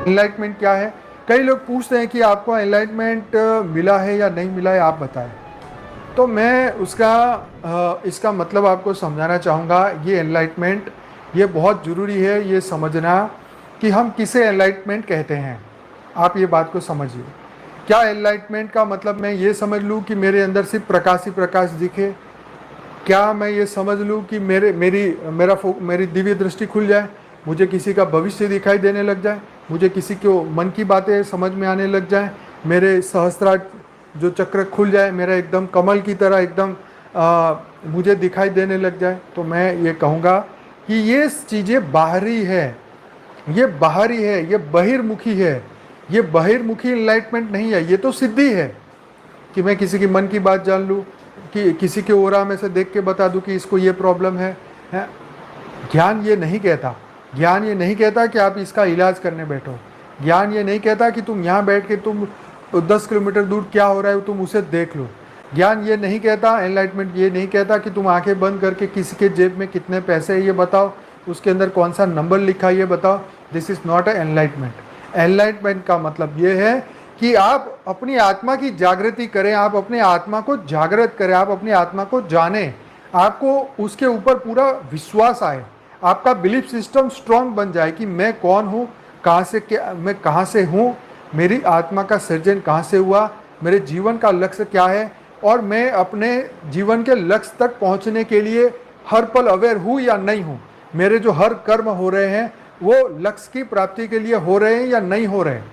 Enlightenment क्या है? कई लोग पूछते हैं कि आपको एनलाइटमेंट मिला है या नहीं मिला है, आप बताएं। तो मैं इसका मतलब आपको समझाना चाहूँगा। ये एनलाइटमेंट, ये बहुत ज़रूरी है ये समझना कि हम किसे एनलाइटमेंट कहते हैं। आप ये बात को समझिए। क्या एनलाइटमेंट का मतलब मैं ये समझ लूँ कि मेरे अंदर सिर्फ प्रकाश ही प्रकाश दिखे? क्या मैं ये समझ लूँ कि मेरी दिव्य दृष्टि खुल जाए, मुझे किसी का भविष्य दिखाई देने लग जाए, मुझे किसी को मन की बातें समझ में आने लग जाए, मेरे सहस्त्रार जो चक्र खुल जाए, मेरा एकदम कमल की तरह एकदम मुझे दिखाई देने लग जाए? तो मैं ये कहूँगा कि ये चीज़ें बाहरी है, ये बाहरी है, ये बहिर्मुखी है। ये बहिर्मुखी इनलाइटमेंट नहीं है, ये तो सिद्धि है कि मैं किसी की मन की बात जान लूँ, कि किसी के ओरा में से देख के बता दूँ कि इसको ये प्रॉब्लम है? ज्ञान ये नहीं कहता। ज्ञान ये नहीं कहता कि आप इसका इलाज करने बैठो। ज्ञान ये नहीं कहता कि तुम यहाँ बैठ के तुम 10 किलोमीटर दूर क्या हो रहा है तुम उसे देख लो। ज्ञान ये नहीं कहता, एनलाइटमेंट ये नहीं कहता कि तुम आंखें बंद करके किसी के जेब में कितने पैसे है ये बताओ, उसके अंदर कौन सा नंबर लिखा है ये बताओ। This is not a enlightenment. Enlightenment का मतलब ये है कि आप अपनी आत्मा की जागृति करें, आप अपने आत्मा को जागृत करें, आप अपनी आत्मा को जानें, आपको उसके ऊपर पूरा विश्वास आए, आपका बिलीफ सिस्टम स्ट्रांग बन जाए कि मैं कौन हूँ, मैं कहाँ से हूँ, मेरी आत्मा का सृजन कहाँ से हुआ, मेरे जीवन का लक्ष्य क्या है, और मैं अपने जीवन के लक्ष्य तक पहुँचने के लिए हर पल अवेयर हूँ या नहीं हूँ। मेरे जो हर कर्म हो रहे हैं वो लक्ष्य की प्राप्ति के लिए हो रहे हैं या नहीं हो रहे हैं।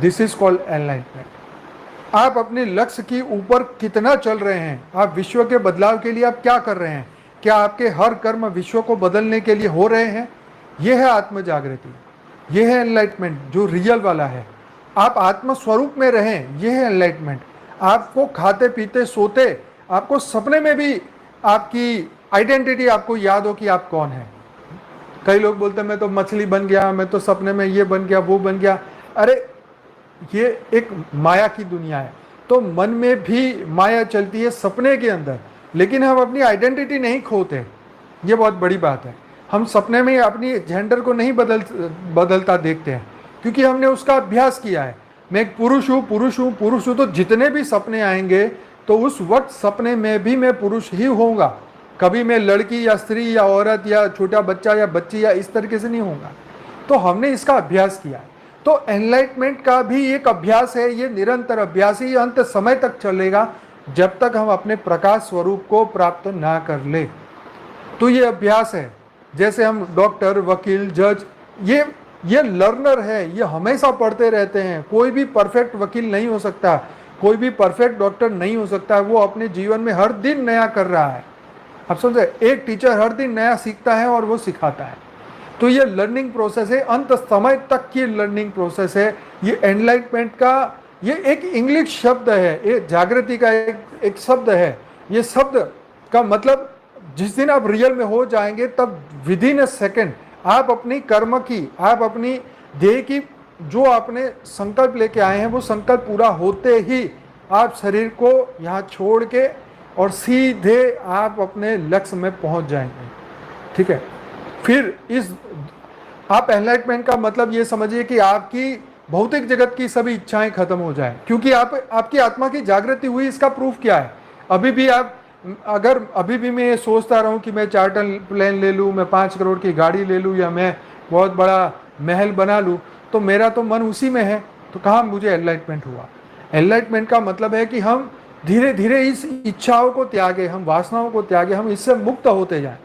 This is called enlightenment. आप अपने लक्ष्य के ऊपर कितना चल रहे हैं, आप विश्व के बदलाव के लिए आप क्या कर रहे हैं, क्या आपके हर कर्म विश्व को बदलने के लिए हो रहे हैं? यह है आत्म जागृति, यह है एनलाइटमेंट जो रियल वाला है। आप आत्म स्वरूप में रहें, यह है एनलाइटमेंट। आपको खाते पीते सोते, आपको सपने में भी आपकी आइडेंटिटी आपको याद हो कि आप कौन है। कई लोग बोलते हैं मैं तो मछली बन गया, मैं तो सपने में ये बन गया वो बन गया। अरे ये एक माया की दुनिया है, तो मन में भी माया चलती है सपने के अंदर, लेकिन हम अपनी आइडेंटिटी नहीं खोते। ये बहुत बड़ी बात है। हम सपने में अपनी जेंडर को नहीं बदलता देखते हैं, क्योंकि हमने उसका अभ्यास किया है। मैं एक पुरुष हूँ, पुरुष हूँ, पुरुष हूँ, तो जितने भी सपने आएंगे तो उस वक्त सपने में भी मैं पुरुष ही होऊंगा। कभी मैं लड़की या स्त्री या औरत या छोटा बच्चा या बच्ची या इस तरीके से नहीं होऊंगा। तो हमने इसका अभ्यास किया है। तो एनलाइटमेंट का भी एक अभ्यास है, ये निरंतर अभ्यास ही अंत समय तक चलेगा जब तक हम अपने प्रकाश स्वरूप को प्राप्त ना कर ले। तो ये अभ्यास है। जैसे हम डॉक्टर, वकील, जज, ये लर्नर है, ये हमेशा पढ़ते रहते हैं। कोई भी परफेक्ट वकील नहीं हो सकता, कोई भी परफेक्ट डॉक्टर नहीं हो सकता। वो अपने जीवन में हर दिन नया कर रहा है। आप समझे, एक टीचर हर दिन नया सीखता है और वो सिखाता है। तो ये लर्निंग प्रोसेस है, अंत समय तक की लर्निंग प्रोसेस है। ये एनलाइटमेंट का ये एक इंग्लिश शब्द है, ये जागृति का एक शब्द है। ये शब्द का मतलब जिस दिन आप रियल में हो जाएंगे तब विद इन अ सेकेंड आप अपनी कर्म की, आप अपनी ध्येय की, जो आपने संकल्प लेके आए हैं वो संकल्प पूरा होते ही आप शरीर को यहाँ छोड़ के और सीधे आप अपने लक्ष्य में पहुँच जाएंगे। ठीक है, फिर आप एनलाइटमेंट का मतलब ये समझिए कि आपकी भौतिक जगत की सभी इच्छाएं खत्म हो जाए, क्योंकि आपकी आत्मा की जागृति हुई। इसका प्रूफ क्या है? अभी भी मैं ये सोचता रहूं कि मैं चार्टर प्लेन ले लूं, मैं 5 करोड़ की गाड़ी ले लूं, या मैं बहुत बड़ा महल बना लूं, तो मेरा तो मन उसी में है, तो कहाँ मुझे एनलाइटमेंट हुआ? एनलाइटमेंट का मतलब है कि हम धीरे धीरे इस इच्छाओं को त्यागे, हम वासनाओं को त्यागे, हम इससे मुक्त होते जाएं।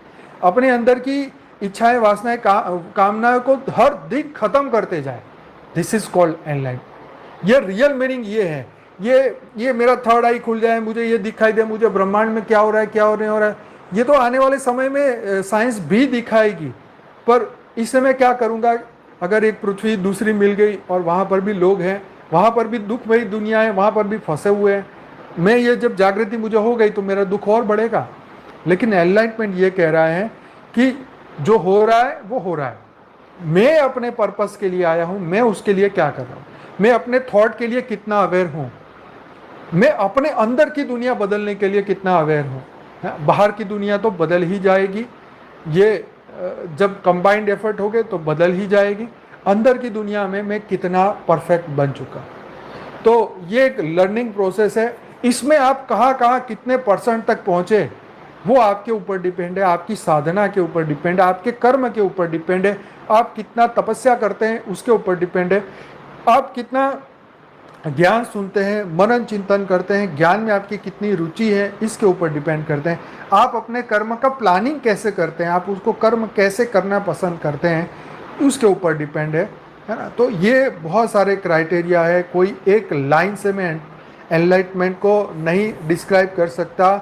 अपने अंदर की इच्छाएं, वासनाएं, कामनाओं को हर दिन खत्म करते जाए। This is called enlightenment. ये रियल मीनिंग ये है। ये मेरा थर्ड आई खुल जाए, मुझे ये दिखाई दे, मुझे ब्रह्मांड में क्या हो रहा है, क्या हो नहीं हो रहा है, ये तो आने वाले समय में साइंस भी दिखाएगी। पर इस समय क्या करूँगा? अगर एक पृथ्वी दूसरी मिल गई और वहाँ पर भी लोग हैं, वहाँ पर भी दुख भरी दुनिया है, वहाँ पर भी फंसे हुए हैं, मैं ये जब जागृति मुझे हो गई तो मेरा दुख और बढ़ेगा। लेकिन एनलाइटमेंट ये कह रहा है कि जो हो रहा है वो हो रहा है, मैं अपने पर्पस के लिए आया हूँ, मैं उसके लिए क्या कर रहा हूँ, मैं अपने थॉट के लिए कितना अवेयर हूँ, मैं अपने अंदर की दुनिया बदलने के लिए कितना अवेयर हूँ। बाहर की दुनिया तो बदल ही जाएगी, ये जब कंबाइंड एफर्ट हो गए तो बदल ही जाएगी। अंदर की दुनिया में मैं कितना परफेक्ट बन चुका। तो ये एक लर्निंग प्रोसेस है। इसमें आप कहाँ कहाँ कितने परसेंट तक पहुँचे वो आपके ऊपर डिपेंड है, आपकी साधना के ऊपर डिपेंड है, आपके कर्म के ऊपर डिपेंड है, आप कितना तपस्या करते हैं उसके ऊपर डिपेंड है, आप कितना ज्ञान सुनते हैं, मनन चिंतन करते हैं, ज्ञान में आपकी कितनी रुचि है इसके ऊपर डिपेंड करते हैं। आप अपने कर्म का प्लानिंग कैसे करते हैं, आप उसको कर्म कैसे करना पसंद करते हैं उसके ऊपर डिपेंड है ना। तो ये बहुत सारे क्राइटेरिया है। कोई एक लाइन से मैं एनलाइटमेंट को नहीं डिस्क्राइब कर सकता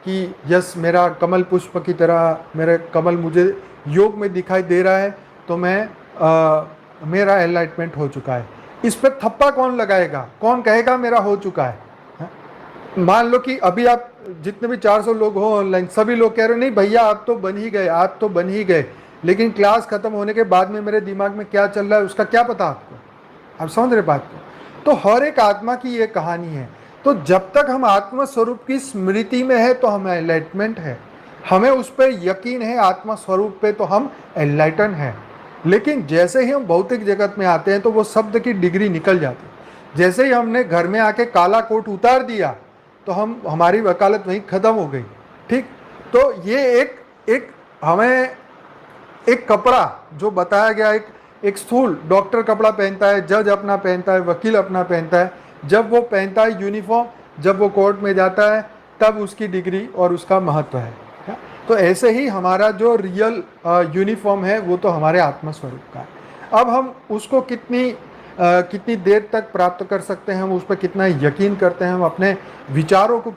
कि यस मेरा कमल पुष्प की तरह मेरा कमल मुझे योग में दिखाई दे रहा है तो मेरा एनलाइटमेंट हो चुका है। इस पर थप्पा कौन लगाएगा, कौन कहेगा मेरा हो चुका है? मान लो कि अभी आप जितने भी 400 लोग हो ऑनलाइन, सभी लोग कह रहे नहीं भैया आप तो बन ही गए, आप तो बन ही गए, लेकिन क्लास खत्म होने के बाद में मेरे दिमाग में क्या चल रहा है उसका क्या पता आपको? आप समझ रहे बात को? तो हर एक आत्मा की ये कहानी है। तो जब तक हम आत्मा स्वरूप की स्मृति में है तो हमें एनलाइटमेंट है, हमें उस पर यकीन है आत्मा स्वरूप पे तो हम एनलाइटन है। लेकिन जैसे ही हम भौतिक जगत में आते हैं तो वो शब्द की डिग्री निकल जाती है। जैसे ही हमने घर में आके काला कोट उतार दिया तो हमारी वकालत वहीं ख़त्म हो गई। ठीक, तो ये एक हमें एक कपड़ा जो बताया गया, एक स्थूल डॉक्टर कपड़ा पहनता है, जज अपना पहनता है, वकील अपना पहनता है, जब वो पहनता है यूनिफॉर्म, जब वो कोर्ट में जाता है तब उसकी डिग्री और उसका महत्व है। तो ऐसे ही हमारा जो रियल यूनिफॉर्म है वो तो हमारे आत्मस्वरूप का है। अब हम उसको कितनी देर तक प्राप्त कर सकते हैं, हम उस पर कितना यकीन करते हैं, हम अपने विचारों को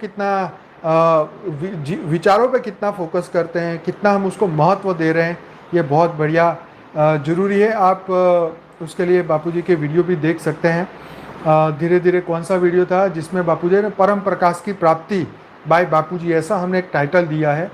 विचारों पे कितना फोकस करते हैं, कितना हम उसको महत्व दे रहे हैं, ये बहुत बढ़िया ज़रूरी है। आप उसके लिए बापूजी के वीडियो भी देख सकते हैं। धीरे धीरे कौन सा वीडियो था जिसमें बापूजी ने परम प्रकाश की प्राप्ति बाय बापूजी, ऐसा हमने एक टाइटल दिया है,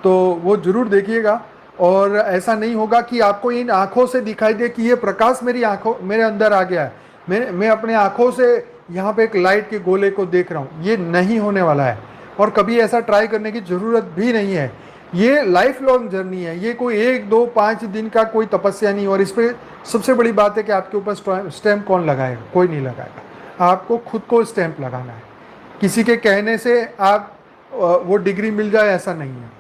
तो वो ज़रूर देखिएगा। और ऐसा नहीं होगा कि आपको इन आँखों से दिखाई दे कि ये प्रकाश मेरे अंदर आ गया है, मैं अपने आँखों से यहाँ पे एक लाइट के गोले को देख रहा हूँ, ये नहीं होने वाला है और कभी ऐसा ट्राई करने की ज़रूरत भी नहीं है। ये लाइफ लॉन्ग जर्नी है, ये कोई 1, 2, 5 दिन का कोई तपस्या नहीं। और इस पर सबसे बड़ी बात है कि आपके ऊपर स्टैम्प कौन लगाएगा? कोई नहीं लगाएगा, आपको खुद को स्टैम्प लगाना है। किसी के कहने से आप वो डिग्री मिल जाए ऐसा नहीं है।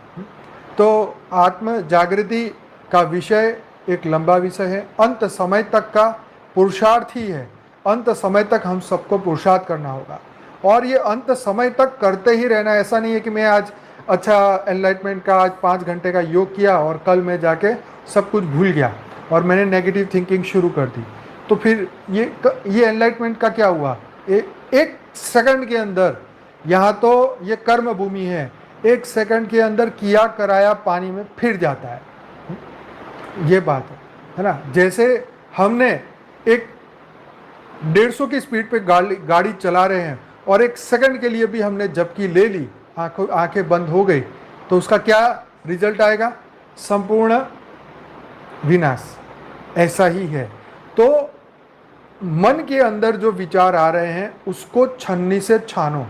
तो आत्म जागृति का विषय एक लंबा विषय है, अंत समय तक का पुरुषार्थ ही है। अंत समय तक हम सबको पुरुषार्थ करना होगा और ये अंत समय तक करते ही रहना। ऐसा नहीं है कि मैं आज अच्छा एनलाइटमेंट का आज 5 घंटे का योग किया और कल मैं जाके सब कुछ भूल गया और मैंने नेगेटिव थिंकिंग शुरू कर दी, तो फिर ये एनलाइटमेंट का क्या हुआ? एक सेकंड के अंदर, यहाँ तो ये कर्म भूमि है, 1 सेकंड के अंदर किया कराया पानी में फिर जाता है। ये बात है ना। जैसे हमने एक 150 की स्पीड पे गाड़ी चला रहे हैं और 1 सेकंड के लिए भी हमने झपकी ले ली, आंखें बंद हो गई, तो उसका क्या रिजल्ट आएगा? संपूर्ण विनाश। ऐसा ही है। तो मन के अंदर जो विचार आ रहे हैं उसको छन्नी से छानो,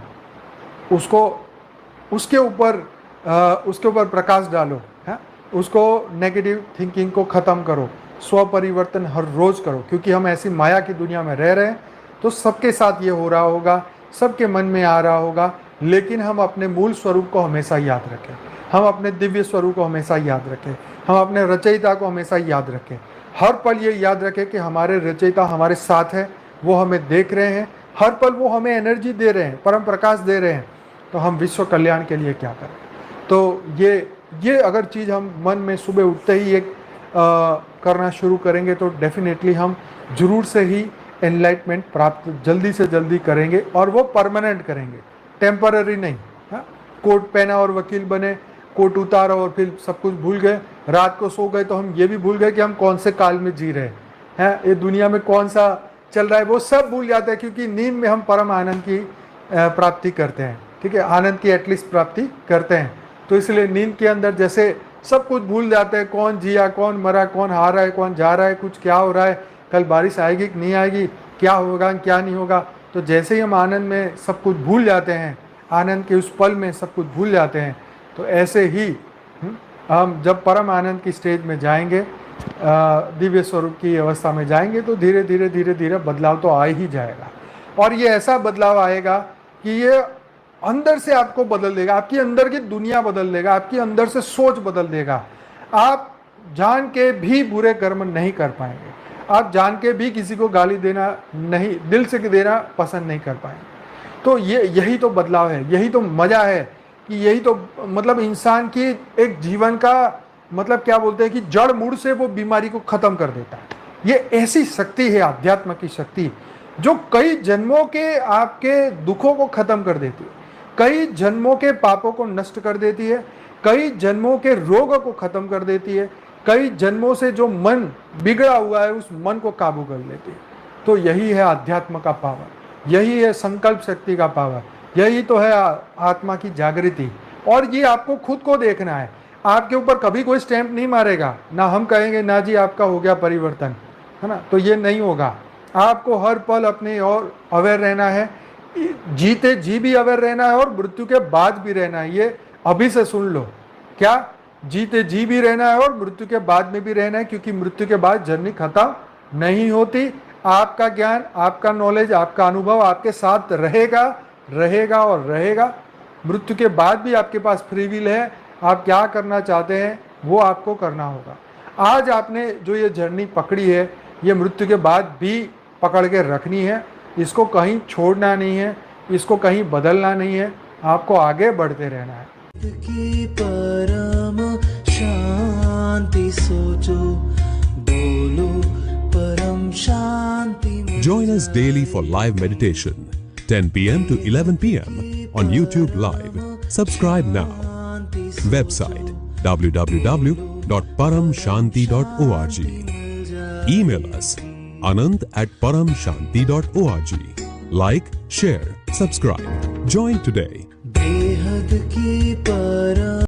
उसके ऊपर प्रकाश डालो, है? उसको नेगेटिव थिंकिंग को ख़त्म करो, स्व परिवर्तन हर रोज़ करो। क्योंकि हम ऐसी माया की दुनिया में रह रहे हैं तो सबके साथ ये हो रहा होगा, सबके मन में आ रहा होगा, लेकिन हम अपने मूल स्वरूप को हमेशा याद रखें, हम अपने दिव्य स्वरूप को हमेशा याद रखें, हम अपने रचयिता को हमेशा याद रखें। हर पल ये याद रखें कि हमारे रचयिता हमारे साथ है, वो हमें देख रहे हैं, हर पल वो हमें एनर्जी दे रहे हैं, परम प्रकाश दे रहे हैं। तो हम विश्व कल्याण के लिए क्या करें? तो ये अगर चीज़ हम मन में सुबह उठते ही करना शुरू करेंगे तो डेफिनेटली हम जरूर से ही एनलाइटमेंट प्राप्त जल्दी से जल्दी करेंगे और वो परमानेंट करेंगे, टेम्पररी नहीं। हाँ, कोट पहना और वकील बने, कोट उतारा और फिर सब कुछ भूल गए, रात को सो गए तो हम ये भी भूल गए कि हम कौन से काल में जी रहे हैं, ये दुनिया में कौन सा चल रहा है, वो सब भूल जाते हैं। क्योंकि नींद में हम परम आनंद की प्राप्ति करते हैं, ठीक है, आनंद की एटलीस्ट प्राप्ति करते हैं। तो इसलिए नींद के अंदर जैसे सब कुछ भूल जाते हैं, कौन जिया, कौन मरा, कौन हारा है, कौन जा रहा है, कुछ क्या हो रहा है, कल बारिश आएगी कि नहीं आएगी, क्या होगा क्या नहीं होगा। तो जैसे ही हम आनंद में सब कुछ भूल जाते हैं, आनंद के उस पल में सब कुछ भूल जाते हैं, तो ऐसे ही हम जब परम आनंद की स्टेज में जाएंगे दिव्य स्वरूप की अवस्था में जाएंगे तो धीरे धीरे धीरे धीरे बदलाव तो आ ही जाएगा। और ये ऐसा बदलाव आएगा कि ये अंदर से आपको बदल देगा, आपकी अंदर की दुनिया बदल देगा, आपकी अंदर से सोच बदल देगा। आप जान के भी बुरे कर्म नहीं कर पाएंगे, आप जान के भी किसी को गाली देना नहीं, दिल से देना पसंद नहीं कर पाएंगे। तो यही तो बदलाव है, यही तो मजा है कि यही तो मतलब इंसान की एक जीवन का मतलब क्या बोलते हैं कि जड़ मूल से वो बीमारी को खत्म कर देता है। ये ऐसी शक्ति है अध्यात्म की शक्ति जो कई जन्मों के आपके दुखों को खत्म कर देती है, कई जन्मों के पापों को नष्ट कर देती है, कई जन्मों के रोग को खत्म कर देती है, कई जन्मों से जो मन बिगड़ा हुआ है उस मन को काबू कर लेती है। तो यही है अध्यात्म का पावर, यही है संकल्प शक्ति का पावर, यही तो है आत्मा की जागृति। और ये आपको खुद को देखना है, आपके ऊपर कभी कोई स्टैंप नहीं मारेगा, ना हम कहेंगे ना जी आपका हो गया परिवर्तन, है ना, तो ये नहीं होगा। आपको हर पल अपने और अवेयर रहना है, जीते जी भी अवेयर रहना है और मृत्यु के बाद भी रहना है। ये अभी से सुन लो, क्या जीते जी भी रहना है और मृत्यु के बाद में भी रहना है, क्योंकि मृत्यु के बाद जर्नी खत्म नहीं होती। आपका ज्ञान, आपका नॉलेज, आपका अनुभव आपके साथ रहेगा रहेगा और रहेगा। मृत्यु के बाद भी आपके पास फ्री विल है, आप क्या करना चाहते हैं वो आपको करना होगा। आज आपने जो ये जर्नी पकड़ी है ये मृत्यु के बाद भी पकड़ के रखनी है, इसको कहीं छोड़ना नहीं है, इसको कहीं बदलना नहीं है, आपको आगे बढ़ते रहना है। की परम शांति सोचो, बोलो परम शांति। Join us daily for live meditation, 10 p.m. to 11 p.m. on YouTube Live. Subscribe now. Website www.paramshanti.org. Email us anand@paramshanti.org. Like, share, subscribe. Join today. बेहद की परम